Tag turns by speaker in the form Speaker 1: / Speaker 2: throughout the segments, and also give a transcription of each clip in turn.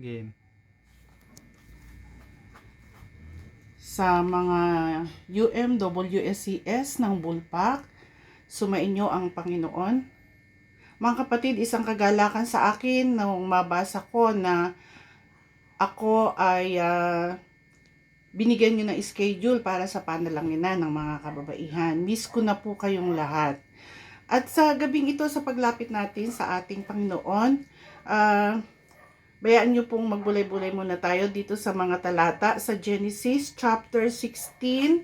Speaker 1: Game.
Speaker 2: Sa mga UMWSCS ng Bulpak, sumainyo ang Panginoon. Mga kapatid, isang kagalakan sa akin nung mabasa ko na ako ay binigyan nyo ng schedule para sa panalanginan ng mga kababaihan. Miss ko na po kayong lahat. At sa gabing ito, sa paglapit natin sa ating Panginoon, bayaan nyo pong magbulay-bulay muna tayo dito sa mga talata sa Genesis chapter 16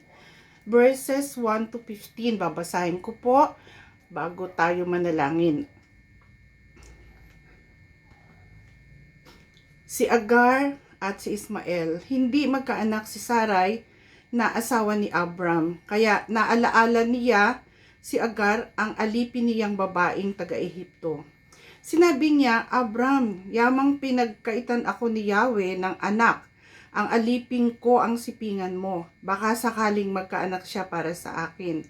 Speaker 2: verses 1 to 15. Babasahin ko po bago tayo manalangin. Si Agar at si Ismael, hindi magkaanak si Sarai na asawa ni Abram. Kaya naalaala niya si Agar ang alipin niyang babaeng taga-Ehipto. Sinabi niya, Abram, yamang pinagkaitan ako ni Yahweh ng anak. Ang alipin ko ang sipingan mo. Baka sakaling magkaanak siya para sa akin.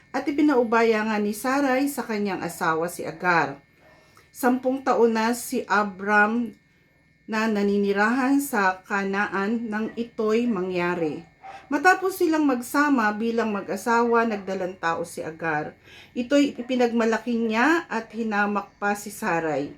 Speaker 2: At ipinaubaya nga ni Sarai sa kanyang asawa si Agar. 10 taon na si Abram na naninirahan sa Kanaan nang ito'y mangyari. Matapos silang magsama bilang mag-asawa, nagdalang tao si Agar. Ito'y ipinagmalaki niya at hinamak pa si Sarai.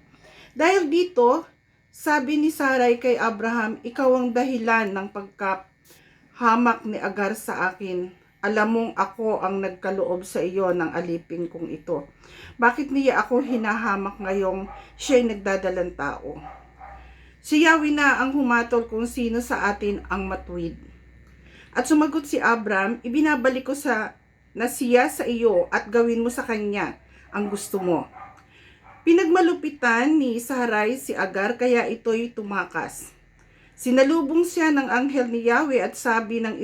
Speaker 2: Dahil dito, sabi ni Sarai kay Abraham, ikaw ang dahilan ng pagkahamak ni Agar sa akin. Alam mong ako ang nagkaloob sa iyo ng alipin kong ito. Bakit niya ako hinahamak ngayong siya'y nagdadalang tao? Si Yahweh na ang humatol kung sino sa atin ang matuwid. At sumagot si Abram, ibinabalik ko na siya sa iyo at gawin mo sa kanya ang gusto mo. Pinagmalupitan ni Sarai si Agar kaya ito'y tumakas. Sinalubong siya ng anghel ni Yahweh at sabi ng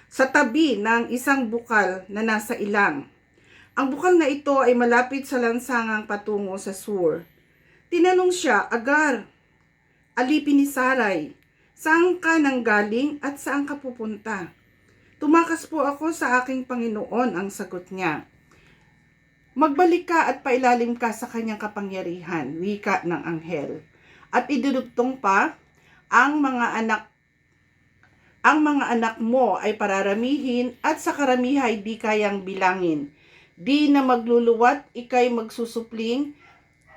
Speaker 2: sa tabi ng isang bukal na nasa ilang. Ang bukal na ito ay malapit sa lansangang patungo sa Sur. Tinanong siya, Agar, alipin ni Sarai, saan ka nanggaling at saan ka pupunta? Tumakas po ako sa aking Panginoon, ang sagot niya. Magbalik ka at pailalim ka sa kanyang kapangyarihan, wika ng anghel. At idudugtong pa, ang mga anak mo ay pararamihin at sa karamihay di kayang bilangin. Di na magluluwat, ikay magsusupling,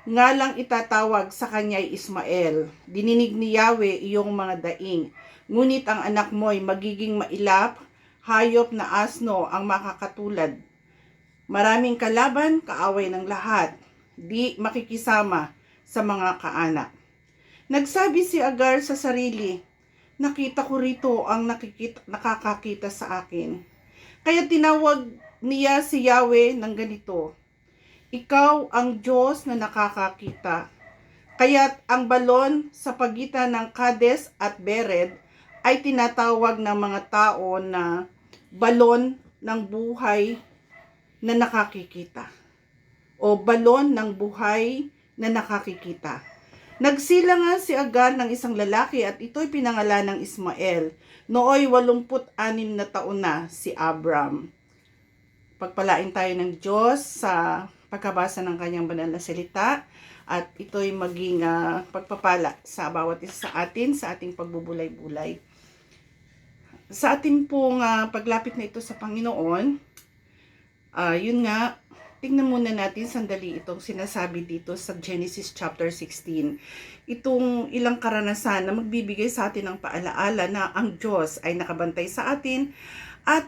Speaker 2: nga lang itatawag sa kanya'y Ismael. Dininig ni Yahweh iyong mga daing. Ngunit ang anak mo'y magiging mailap, hayop na asno ang makakatulad. Maraming kalaban, kaaway ng lahat. Di makikisama sa mga kaanak. Nagsabi si Agar sa sarili, nakita ko rito ang nakakakita sa akin. Kaya tinawag niya si Yahweh ng ganito, ikaw ang Diyos na nakakakita. Kaya't ang balon sa pagitan ng Kades at Bered ay tinatawag ng mga tao na balon ng buhay na nakakikita. O balon ng buhay na nakakikita. Nagsila nga si Agar ng isang lalaki at ito'y pinangalan ng Ismael. Nooy 86 na taon na si Abram. Pagpalain tayo ng Diyos sa pagkabasa ng kanyang banal na salita at ito'y maging pagpapala sa bawat isa sa atin sa ating pagbubulay-bulay. Sa ating pong paglapit na ito sa Panginoon, yun nga, tingnan muna natin sandali itong sinasabi dito sa Genesis chapter 16. Itong ilang karanasan na magbibigay sa atin ng paalaala na ang Diyos ay nakabantay sa atin at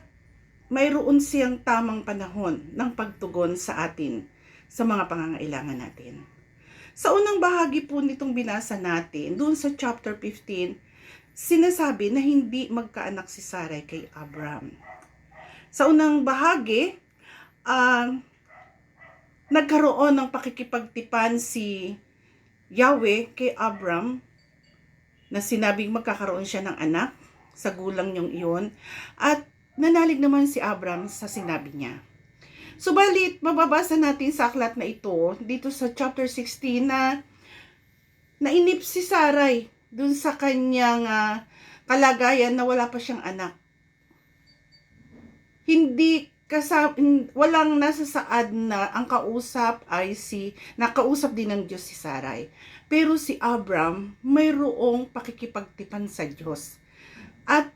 Speaker 2: mayroon siyang tamang panahon ng pagtugon sa atin sa mga pangangailangan natin. Sa unang bahagi po nitong binasa natin, doon sa chapter 15, sinasabi na hindi magkaanak si Sarai kay Abram. Sa unang bahagi, nagkaroon ng pakikipagtipan si Yahweh kay Abram na sinabing magkakaroon siya ng anak sa gulang niyong iyon at nanalig naman si Abram sa sinabi niya. Subalit, mababasa natin sa aklat na ito, dito sa chapter 16, na nainip si Sarai dun sa kanyang kalagayan na wala pa siyang anak. Walang nasasaad na ang nakausap din ng Diyos si Sarai. Pero si Abram, mayroong pakikipagtipan sa Diyos. At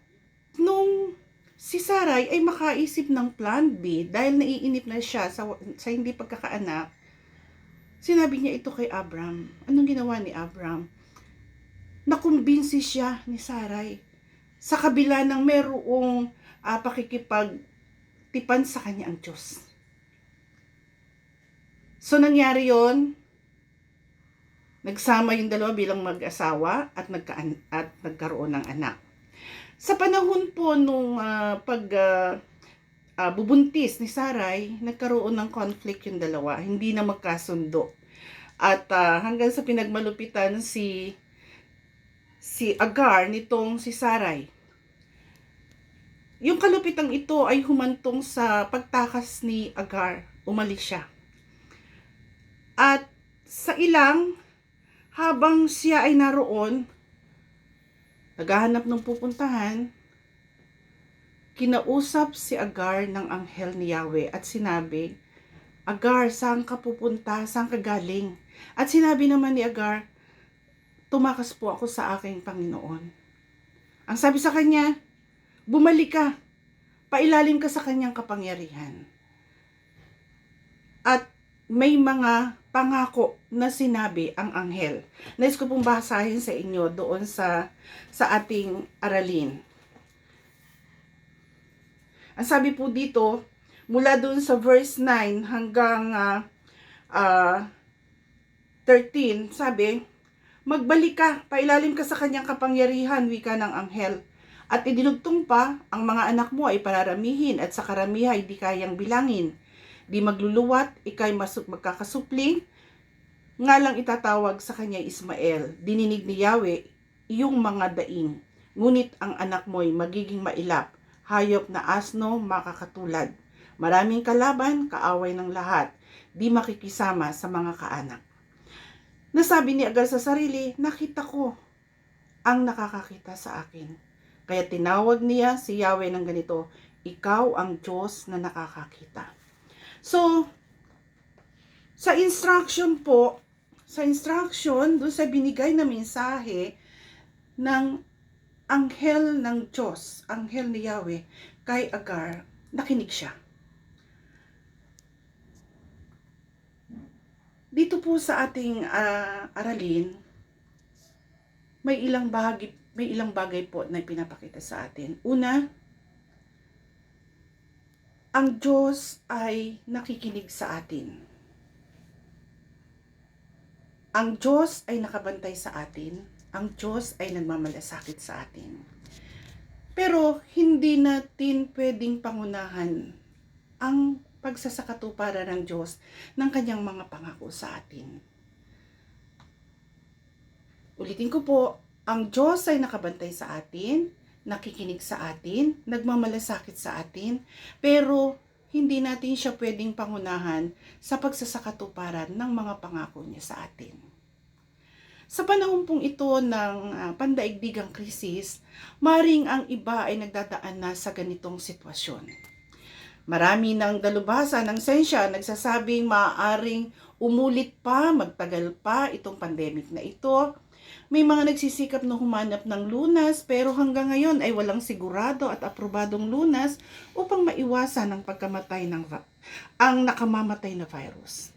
Speaker 2: nung si Sarai ay makaisip ng plan B dahil naiinip na siya sa hindi pagkakaanak, sinabi niya ito kay Abram. Anong ginawa ni Abram? Nakumbinsi siya ni Sarai sa kabila ng mayroong pakikipagtipan sa kanya ang Diyos. So nangyari yon, nagsama yung dalawa bilang mag-asawa at nagkaroon ng anak. Sa panahon po nung bubuntis ni Sarai, nagkaroon ng conflict yung dalawa, hindi na magkasundo. At hanggang sa pinagmalupitan si Agar nitong si Sarai. Yung kalupitang ito ay humantong sa pagtakas ni Agar, umalis siya. At sa habang siya ay naroon, naghahanap ng pupuntahan, kinausap si Agar ng anghel ni Yahweh at sinabi, Agar, saan ka pupunta? Saan ka galing? At sinabi naman ni Agar, tumakas po ako sa aking Panginoon. Ang sabi sa kanya, bumalik ka, pailalim ka sa kanyang kapangyarihan. At may mga pangako na sinabi ang anghel. Nais ko pong basahin sa inyo doon sa ating aralin. Ang sabi po dito, mula doon sa verse 9 hanggang 13, sabi, magbalik ka, pailalim ka sa kanyang kapangyarihan, wika ng anghel. At idinugtong pa, ang mga anak mo ay pararamihin at sa karamihay di kayang bilangin. Di magluluwat, ikay magkakasupling, nga lang itatawag sa kanya Ismael. Dininig ni Yahweh iyong mga daing, ngunit ang anak mo'y magiging mailap, hayop na asno makakatulad. Maraming kalaban, kaaway ng lahat, di makikisama sa mga kaanak. Nasabi ni Agar sa sarili, nakita ko ang nakakakita sa akin. Kaya tinawag niya si Yahweh ng ganito, ikaw ang Diyos na nakakakita. So, sa instruction, doon sa binigay na mensahe ng anghel ng Diyos, anghel ni Yahweh, kay Agar, nakinig siya. Dito po sa ating aralin, may ilang bagay po na pinapakita sa atin. Una, ang Diyos ay nakikinig sa atin. Ang Diyos ay nakabantay sa atin. Ang Diyos ay nagmamalasakit sa atin. Pero hindi natin pwedeng pangunahan ang pagsasakatuparan ng Diyos ng kanyang mga pangako sa atin. Ulitin ko po, ang Diyos ay nakabantay sa atin, nakikinig sa atin, nagmamalasakit sa atin, pero hindi natin siya pwedeng pangunahan sa pagsasakatuparan ng mga pangako niya sa atin. Sa panahon pong ito ng pandaigdigang krisis, maring ang iba ay nagdadaan na sa ganitong sitwasyon. Marami ng dalubhasa ng siyensya nagsasabing maaaring umulit pa, magtagal pa itong pandemic na ito. May mga nagsisikap na humanap ng lunas pero hanggang ngayon ay walang sigurado at aprobadong lunas upang maiwasan ang pagkamatay ang nakamamatay na virus.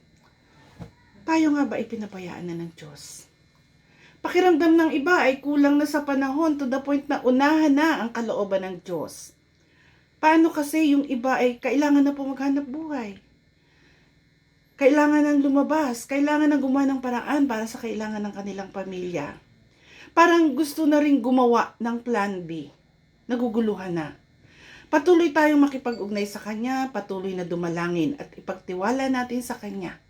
Speaker 2: Tayo nga ba ay pinabayaan na ng Diyos? Pakiramdam ng iba ay kulang na sa panahon to the point na unahan na ang kalooban ng Diyos. Paano kasi yung iba ay kailangan na po maghanap buhay? Kailangan ng lumabas, kailangan ng gumawa ng paraan para sa kailangan ng kanilang pamilya. Parang gusto na rin gumawa ng plan B. Naguguluhan na. Patuloy tayong makipag-ugnay sa Kanya, patuloy na dumalangin at ipagtiwala natin sa Kanya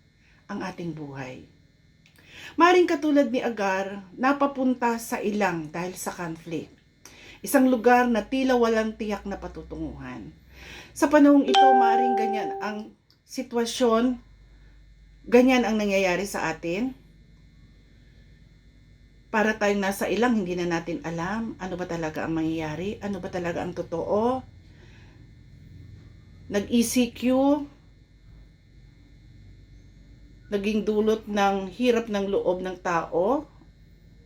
Speaker 2: ang ating buhay. Maring katulad ni Agar, napapunta sa ilang dahil sa conflict. Isang lugar na tila walang tiyak na patutunguhan. Sa panahong ito, maring ganyan ang sitwasyon, ganyan ang nangyayari sa atin. Para tayong nasa ilang, hindi na natin alam ano ba talaga ang mangyayari, ano ba talaga ang totoo. Nag-ECQ, naging dulot ng hirap ng loob ng tao.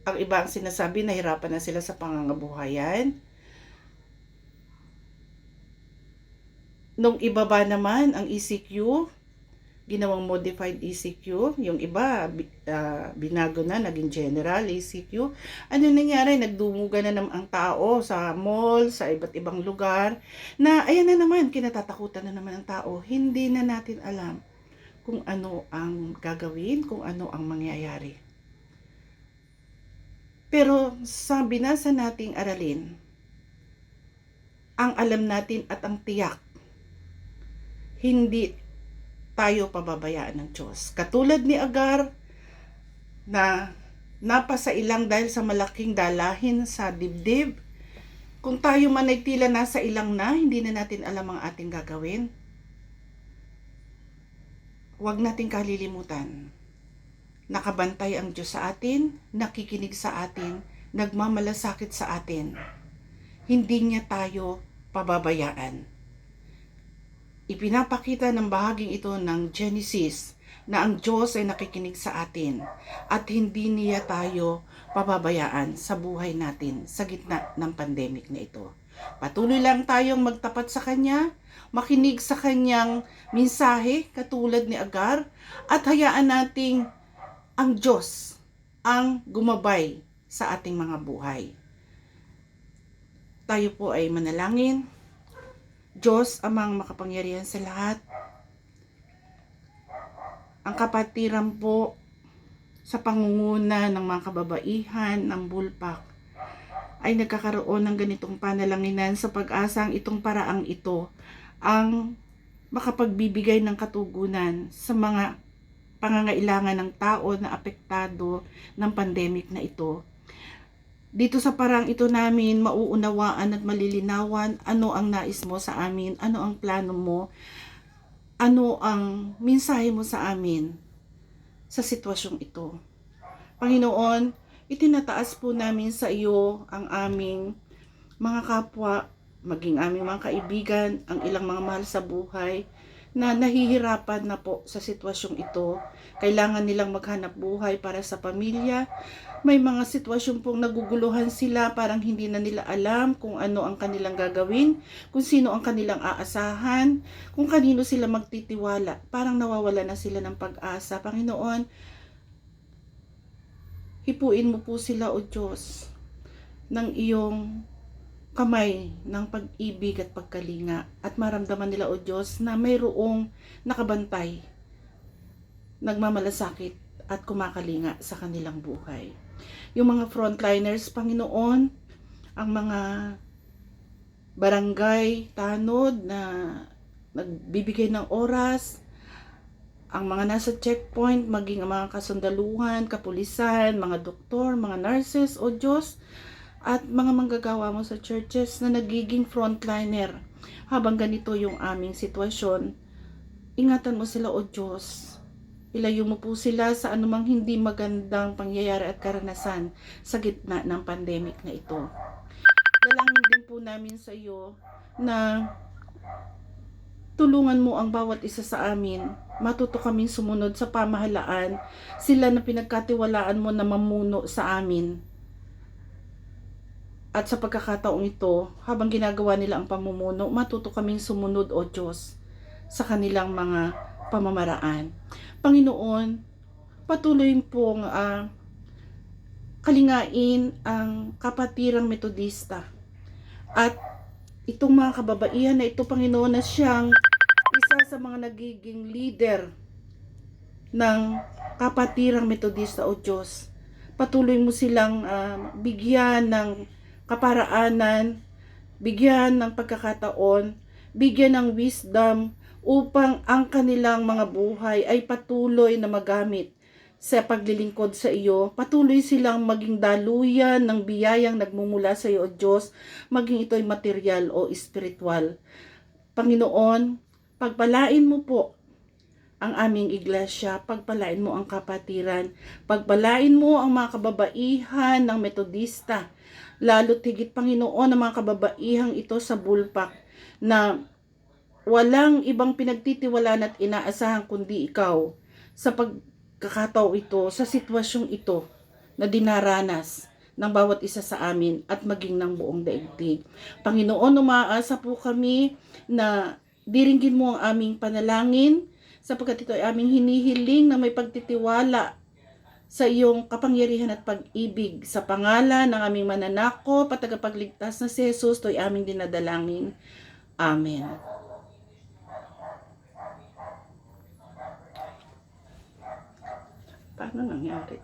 Speaker 2: Ang iba ang sinasabi nahirapan na sila sa pangangabuhayan. Nung ibaba naman ang ECQ, ginawang modified ECQ. Yung iba, binago na, naging general ECQ. Ano nangyari? Nagdumugan na naman ang tao sa mall, sa iba't ibang lugar, na ayan na naman, kinatatakutan na naman ang tao. Hindi na natin alam kung ano ang gagawin, kung ano ang mangyayari. Pero sa binasa nating aralin, ang alam natin at ang tiyak, hindi tayo pababayaan ng Diyos. Katulad ni Agar na napasailang dahil sa malaking dalahin sa dibdib, kung tayo man ay tila nasa ilang na, hindi na natin alam ang ating gagawin. Huwag nating kalilimutan. Nakabantay ang Diyos sa atin, nakikinig sa atin, nagmamalasakit sa atin. Hindi niya tayo pababayaan. Ipinapakita ng bahaging ito ng Genesis na ang Diyos ay nakikinig sa atin at hindi niya tayo pababayaan sa buhay natin sa gitna ng pandemic na ito. Patuloy lang tayong magtapat sa Kanya, makinig sa Kanyang mensahe katulad ni Agar, at hayaan nating ang Diyos ang gumabay sa ating mga buhay. Tayo po ay manalangin. Diyos, Amang makapangyarihan sa lahat, ang kapatiran po sa pangunguna ng mga kababaihan ng Bulpak ay nagkakaroon ng ganitong panalanginan sa pag-asang itong paraang ito ang makapagbibigay ng katugunan sa mga pangangailangan ng tao na apektado ng pandemic na ito. Dito sa parang ito namin mauunawaan at malilinawan ano ang nais mo sa amin, ano ang plano mo, ano ang mensahe mo sa amin sa sitwasyong ito. Panginoon, itinataas po namin sa iyo ang aming mga kapwa, maging aming mga kaibigan, ang ilang mga mahal sa buhay na nahihirapan na po sa sitwasyong ito. Kailangan nilang maghanap buhay para sa pamilya. May mga sitwasyon pong naguguluhan sila, parang hindi na nila alam kung ano ang kanilang gagawin, kung sino ang kanilang aasahan, kung kanino sila magtitiwala. Parang nawawala na sila ng pag-asa. Panginoon, hipuin mo po sila, O Diyos, ng iyong kamay ng pag-ibig at pagkalinga, at maramdaman nila, O Diyos, na mayroong nakabantay, nagmamalasakit at kumakalinga sa kanilang buhay. Yung mga frontliners, Panginoon, ang mga barangay tanod na nagbibigay ng oras, ang mga nasa checkpoint, maging ang mga kasundaluhan, kapulisan, mga doktor, mga nurses, O Diyos, at mga manggagawa mo sa churches na nagiging frontliner habang ganito yung aming sitwasyon. Ingatan mo sila, O Diyos. Ilayo mo po sila sa anumang hindi magandang pangyayari at karanasan sa gitna ng pandemic na ito. Dalangin din po namin sa iyo na tulungan mo ang bawat isa sa amin. Matuto kaming sumunod sa pamahalaan, sila na pinagkatiwalaan mo na mamuno sa amin. At sa pagkakataong ito, habang ginagawa nila ang pamumuno, matuto kaming sumunod, O Diyos, sa kanilang mga pamamaraan. Panginoon, patuloy pong kalingain ang kapatirang Metodista at itong mga kababaihan na ito, Panginoon, na siyang isa sa mga nagiging leader ng kapatirang Metodista, O Diyos. Patuloy mo silang bigyan ng kaparaanan, bigyan ng pagkakataon, bigyan ng wisdom upang ang kanilang mga buhay ay patuloy na magamit sa paglilingkod sa iyo. Patuloy silang maging daluyan ng biyayang nagmumula sa iyo, O Diyos, maging ito'y material o espiritual. Panginoon, pagpalain mo po ang aming iglesia, pagpalain mo ang kapatiran, pagpalain mo ang mga kababaihan ng Metodista, lalo't higit, Panginoon, ang mga kababaihang ito sa Bulpak na walang ibang pinagtitiwalaan at inaasahan kundi ikaw sa kakataw ito sa sitwasyong ito na dinaranas ng bawat isa sa amin at maging ng buong daigdig. Panginoon, umaasa po kami na diringgin mo ang aming panalangin sapagkat ito ay aming hinihiling na may pagtitiwala sa iyong kapangyarihan at pag-ibig. Sa pangalan ng aming mananako, patagapagligtas na si Jesus, ito ay aming dinadalangin. Amen. Paano nangyari?